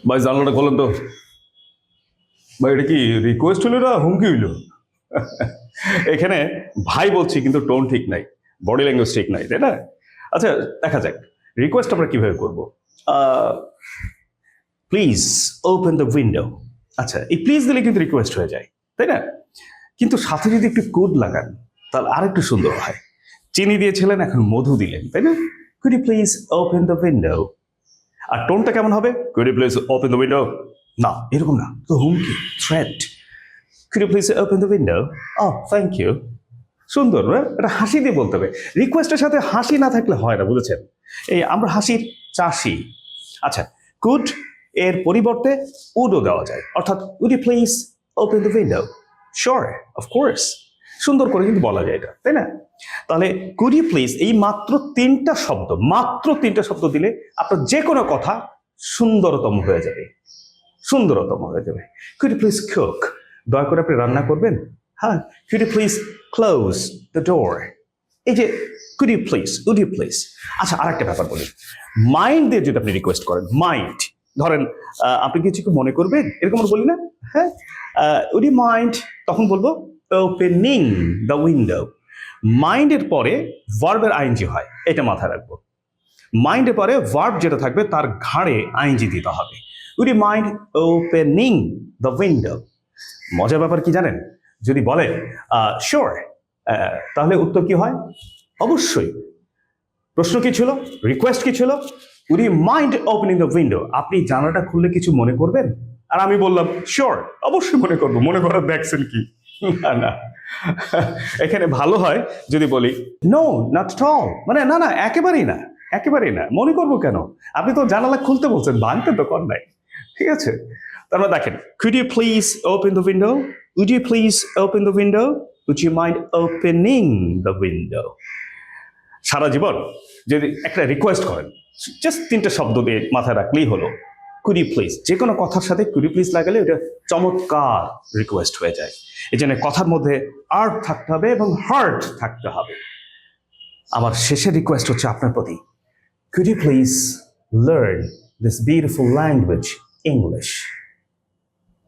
ভাই জানলাটা খোলেন তো। ভাই এটা কি রিকোয়েস্ট হলো না হুমকি হইলো? এখানে ভাই বলছি কিন্তু টোন ঠিক নাই, বডি ল্যাঙ্গুয়েজ ঠিক নাই, তাই না? আচ্ছা, দেখা যাক রিকোয়েস্ট আমরা কিভাবে করব। Please open the window. আচ্ছা, এই প্লিজ দিলে কিন্তু রিকোয়েস্ট হয়ে যায়, তাই না? কিন্তু সাথে যদি একটু কোড লাগান তাহলে আরেকটু সুন্দর হয়। চিনি দিয়েছিলেন, এখন মধু দিলেন, তাই না? Could you please open the window. আর টোনটা কেমন হবে? Could you please open the window. না, এরকম না তো, হুমকি, threat. Could you please open the window. Oh thank you. সুন্দর না? এটা হাসি দিয়ে বলতে হবে। রিকোয়েস্টের সাথে হাসি না থাকলে হয় না, বুঝেছেন? এই আমরা হাসির চাষি। আচ্ছা, কুড এর পরিবর্তে উডও দেওয়া যায়, অর্থাৎ would you please open the window. Sure, of course. সুন্দর করে কিন্তু বলা যায় এটা, তাই না? তাহলে কুড ইউ প্লিজ এই মাত্র তিনটা শব্দ দিলে আপনার যে কোনো কথা সুন্দরতম হয়ে যাবে, সুন্দরতম হয়ে যাবে। কুড ইউ প্লিজ কুক, দয়া করে আপনি রান্না করবেন। হ্যাঁ, could you please close the door. এই যে কুড ইউ প্লিজ। আচ্ছা, আরেকটা ব্যাপার বলি, মাইন্ড দিয়ে যদি আপনি রিকোয়েস্ট করেন, মাইন্ড ধরেন আপনি কিছু কি মনে করবেন, এরকম আমরা বলি না? হ্যাঁ, উড ইউ মাইন্ড, তখন বলবো ওপেনিং দ্য উইন্ডো। মাইন্ডের পরে ভার্বের আইএনজি হয়, এটা মাথায় রাখবো। মাইন্ডের পরে ভার্ব যেটা থাকবে তার ঘাড়ে আইএনজি দিতে হবে। Would you mind opening the window. মজার ব্যাপার কি জানেন? যদি বলে শিওর, তাহলে উত্তর কি হয়? অবশ্যই। প্রশ্ন কি ছিল? রিকোয়েস্ট কি ছিল? Would you mind opening the window. আপনি জানালাটা খুললে কিছু মনে করবেন? আর আমি বললাম শিওর, অবশ্যই মনে করবো। মনে করার দেখছেন কি? না না, এখানে ভালো হয় যদি বলি নো নট এট অল, মানে না না, একেবারেই না, একেবারেই না। মনে করবো কেন? আপনি তো জানালা খুলতে বলছেন, ভাঙতে তো কর নাই। ঠিক আছে? তারপর দেখেন, could you please open the window? Would you please open the window? Would you mind opening the window? সারা জীবন যদি একটা রিকোয়েস্ট করেন, জাস্ট তিনটা শব্দ দিয়ে মাথায় রাখলেই হলো। কুড ইউ প্লিজ, যে কোনো কথার সাথে কুড ইউ প্লিজ লাগালে ওটা চমৎকার রিকোয়েস্ট হয়ে যায়। এই জন্য কথার মধ্যে আর্ট থাকতে হবে এবং হার্ট থাকতে হবে। আমার শেষের রিকোয়েস্ট হচ্ছে আপনার প্রতি, could you please learn this beautiful language English.